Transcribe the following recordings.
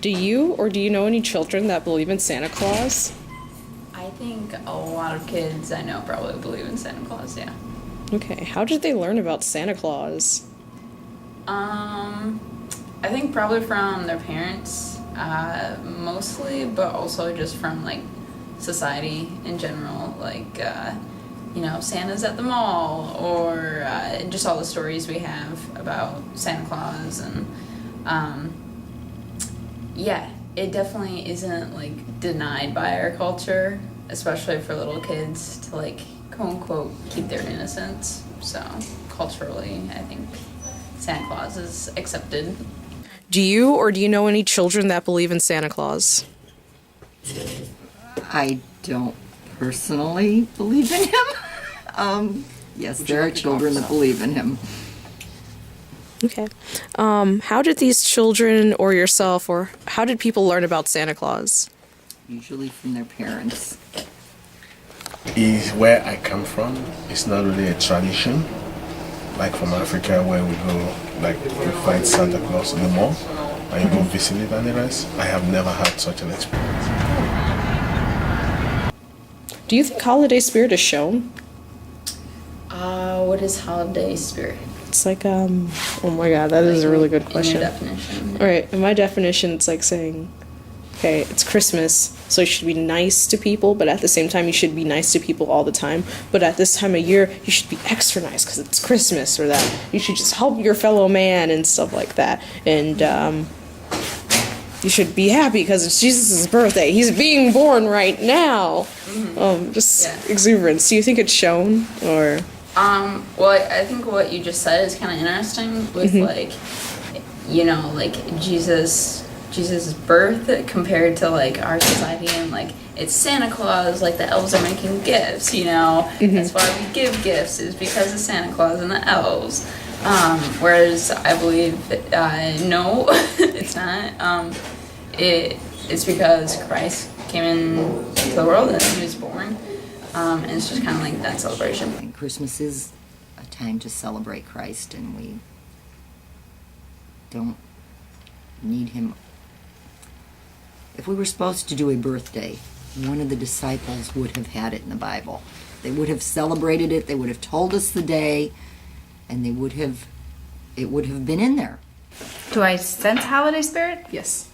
Do you or do you know any children that believe in Santa Claus? I think a lot of kids I know probably believe in Santa Claus, yeah. Okay, how did they learn about Santa Claus? I think probably from their parents, mostly, but also just from like society in general, like Santa's at the mall, or just all the stories we have about Santa Claus, and yeah, it definitely isn't like denied by our culture, especially for little kids to like quote unquote keep their innocence. So culturally, I think Santa Claus is accepted. Do you or do you know any children that believe in Santa Claus? I don't personally believe in him. Yes, there are children that believe in him. Okay. How did these children or yourself or how did people learn about Santa Claus? Usually from their parents. Is where I come from. It's not really a tradition, like from Africa where we go, like we find Santa Claus in the mall and you go visit it and the rest. I have never had such an experience. Do you think holiday spirit is shown? What is holiday spirit? It's like, oh my god, that is a really good In question. your definition. Alright, in my definition, it's like saying, okay, it's Christmas, so you should be nice to people, but at the same time, you should be nice to people all the time. But at this time of year, you should be extra nice because it's Christmas, or that you should just help your fellow man and stuff like that. And, you should be happy because it's Jesus' birthday. He's being born right now. Exuberance. Do you think it's shown, or? Well, I think what you just said is kind of interesting with like Jesus' birth compared to like our society, and like it's Santa Claus, like the elves are making gifts, That's why we give gifts, is because of Santa Claus and the elves. Whereas I believe no, it's not. It's because Christ came into the world and he was born. And it's just kind of like that celebration. And Christmas is a time to celebrate Christ, and we don't need him. If we were supposed to do a birthday, one of the disciples would have had it in the Bible. They would have celebrated it, they would have told us the day, and it would have been in there. Do I sense holiday spirit? Yes.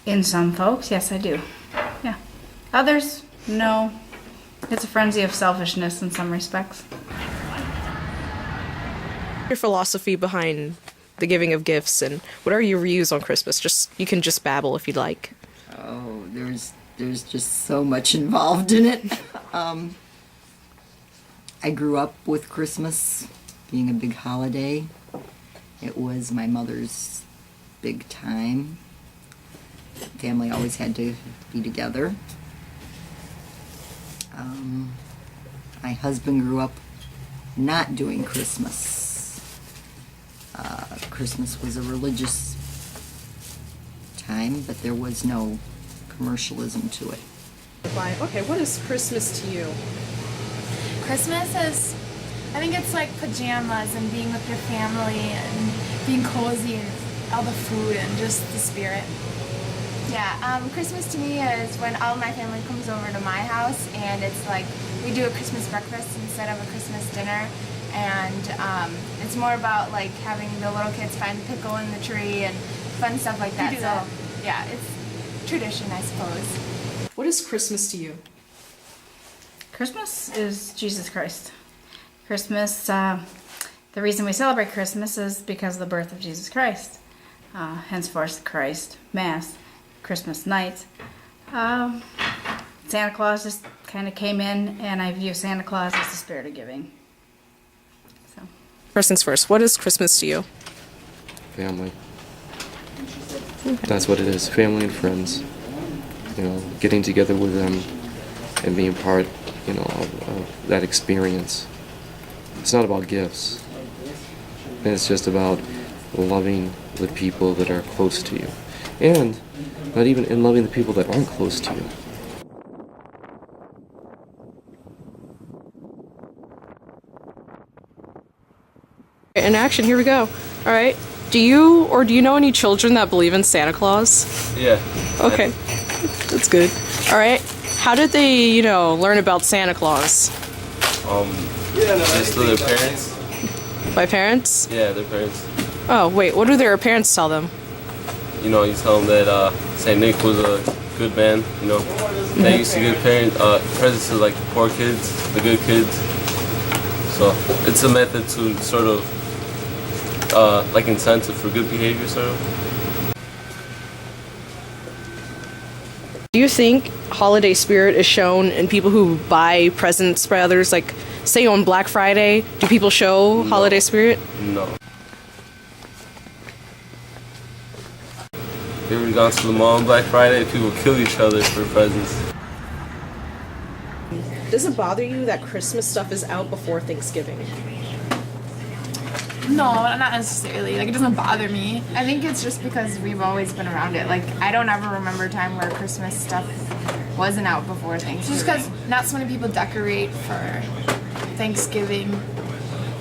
In some folks, yes, I do. Yeah. Others, no. It's a frenzy of selfishness in some respects. Your philosophy behind the giving of gifts, and what are your views on Christmas? You can just babble if you'd like. Oh, there's just so much involved in it. I grew up with Christmas being a big holiday. It was my mother's big time. Family always had to be together. My husband grew up not doing Christmas. Christmas was a religious time, but there was no commercialism to it. Okay, what is Christmas to you? Christmas is, I think it's like pajamas and being with your family and being cozy and all the food and just the spirit. Yeah, Christmas to me is when all my family comes over to my house, and it's like we do a Christmas breakfast instead of a Christmas dinner, and it's more about like having the little kids find the pickle in the tree and fun stuff like that. So yeah, it's tradition, I suppose. What is Christmas to you? Christmas is Jesus Christ. Christmas, the reason we celebrate Christmas is because of the birth of Jesus Christ. Henceforth, Christ Mass. Christmas night. Santa Claus just kind of came in, and I view Santa Claus as the spirit of giving. So. First things first, what is Christmas to you? Family. That's what it is. Family and friends. Getting together with them and being part, of that experience. It's not about gifts. It's just about loving the people that are close to you. And not even in loving the people that aren't close to you. In action, here we go. All right. Do you know any children that believe in Santa Claus? Yeah. Okay. That's good. All right. How did they, learn about Santa Claus? Just to their parents. By parents? Yeah, their parents. Oh, wait. What do their parents tell them? You tell them that Saint Nick was a good man. That used to give presents to like the poor kids, the good kids. So it's a method to sort of like incentive for good behavior, sort of. Do you think holiday spirit is shown in people who buy presents by others? Like, say on Black Friday, do people show holiday spirit? No. You ever gone to the mall on Black Friday? People kill each other for presents. Does it bother you that Christmas stuff is out before Thanksgiving? No, not necessarily. Like, it doesn't bother me. I think it's just because we've always been around it. Like, I don't ever remember a time where Christmas stuff wasn't out before Thanksgiving. Just because not so many people decorate for Thanksgiving.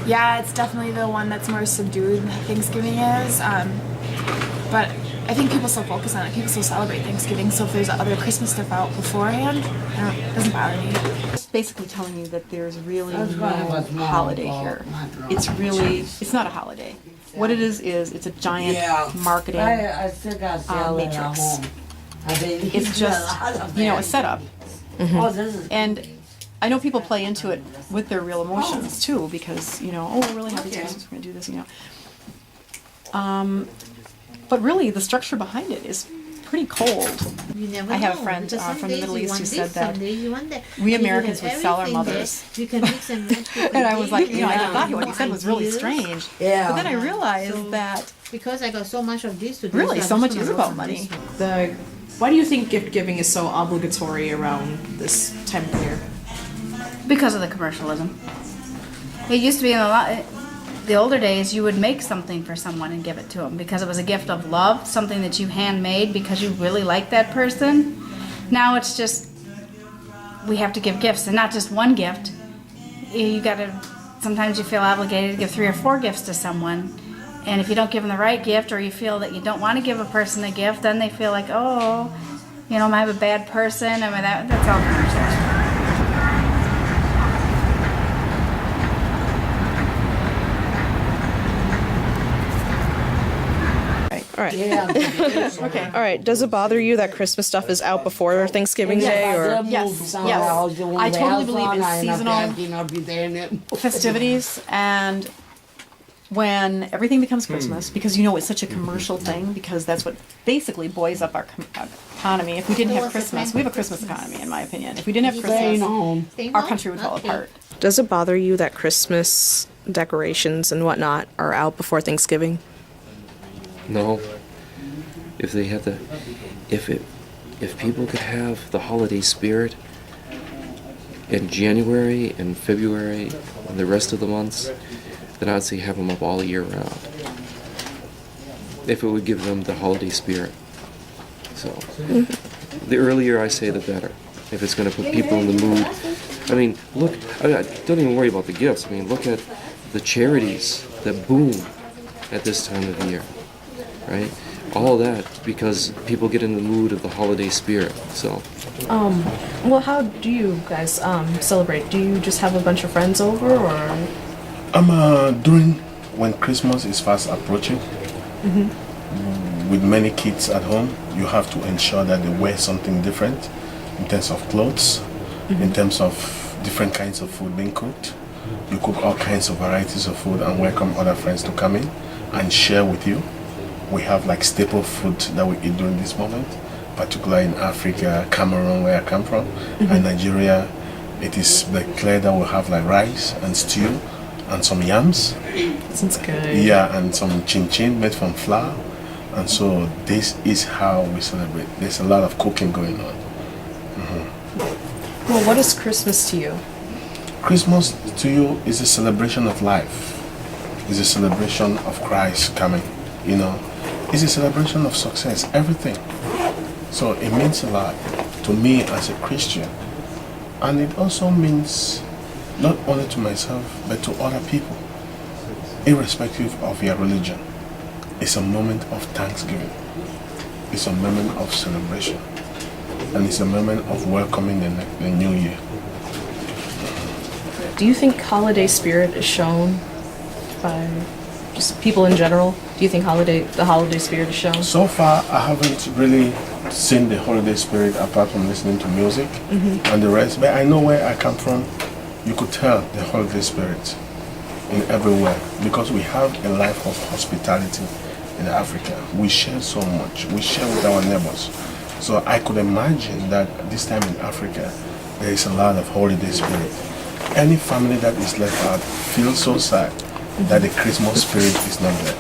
Yeah, it's definitely the one that's more subdued than Thanksgiving is. But I think people still focus on it. People still celebrate Thanksgiving. So if there's other Christmas stuff out beforehand, it doesn't bother me. It's basically telling you that there's really no holiday here. It's not a holiday. What it is it's a giant marketing matrix. It's just, a setup. And I know people play into it with their real emotions too, because, we're really happy Christmas, we're going to do this, But really, the structure behind it is pretty cold. I have a friend from the Middle East who said that we Americans would sell our mothers. And I was like, I thought what he said was really strange. But then I realized that because I got so much of this to do, really so much is about money. Why do you think gift giving is so obligatory around this time of year? Because of the commercialism. It used to be the older days, you would make something for someone and give it to them because it was a gift of love, something that you handmade because you really like that person. Now it's just, we have to give gifts, and not just one gift. Sometimes you feel obligated to give 3 or 4 gifts to someone, and if you don't give them the right gift, or you feel that you don't want to give a person a gift, then they feel like, am I a bad person? That's all commercial. All right. Okay. All right. Does it bother you that Christmas stuff is out before Thanksgiving Day? Or yes. I totally believe in seasonal festivities, and when everything becomes Christmas, because it's such a commercial thing, because that's what basically buoys up our economy. If we didn't have Christmas, we have a Christmas economy, in my opinion. If we didn't have Christmas, our country would fall apart. Does it bother you that Christmas decorations and whatnot are out before Thanksgiving? No. If people could have the holiday spirit in January and February and the rest of the months, then I'd say have them up all year round. If it would give them the holiday spirit. So, the earlier I say, the better. If it's going to put people in the mood. Don't even worry about the gifts. Look at the charities that boom at this time of year. Right? All of that because people get in the mood of the holiday spirit. So. Well, how do you guys celebrate? Do you just have a bunch of friends over, or? During when Christmas is fast approaching, with many kids at home, you have to ensure that they wear something different in terms of clothes, in terms of different kinds of food being cooked. You cook all kinds of varieties of food and welcome other friends to come in and share with you. We have like staple food that we eat during this moment, particularly in Africa, Cameroon, where I come from, and Nigeria. It is clear that we'll have like rice and stew and some yams. Sounds good. Yeah, and some chin-chin made from flour. And so this is how we celebrate. There's a lot of cooking going on. Well, what is Christmas to you? Christmas to you is a celebration of life. It's a celebration of Christ coming, It's a celebration of success, everything. So it means a lot to me as a Christian. And it also means not only to myself, but to other people, irrespective of your religion. It's a moment of thanksgiving. It's a moment of celebration. And it's a moment of welcoming the new year. Do you think holiday spirit is shown by just people in general? Do you think the holiday spirit is shown? So far, I haven't really seen the holiday spirit apart from listening to music and the rest. But I know where I come from. You could tell the holiday spirit in everywhere because we have a life of hospitality in Africa. We share so much. We share with our neighbors. So I could imagine that this time in Africa, there is a lot of holiday spirit. Any family that is left out feels so sad that the Christmas spirit is not there.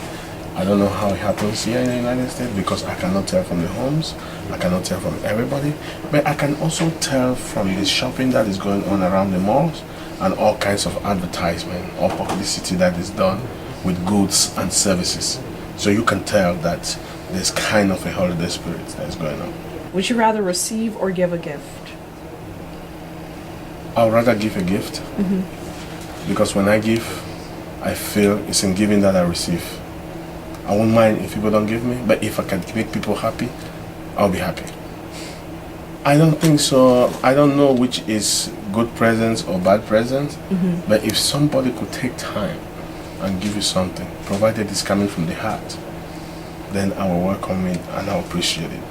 I don't know how it happens here in the United States because I cannot tell from the homes, I cannot tell from everybody, but I can also tell from the shopping that is going on around the malls and all kinds of advertisement or publicity that is done with goods and services. So you can tell that there's kind of a holiday spirit that is going on. Would you rather receive or give a gift? I'd rather give a gift because when I give, I feel it's in giving that I receive. I won't mind if people don't give me, but if I can make people happy, I'll be happy. I don't think so. I don't know which is good presents or bad presents, but if somebody could take time and give you something, provided it's coming from the heart, then I will welcome it and I'll appreciate it.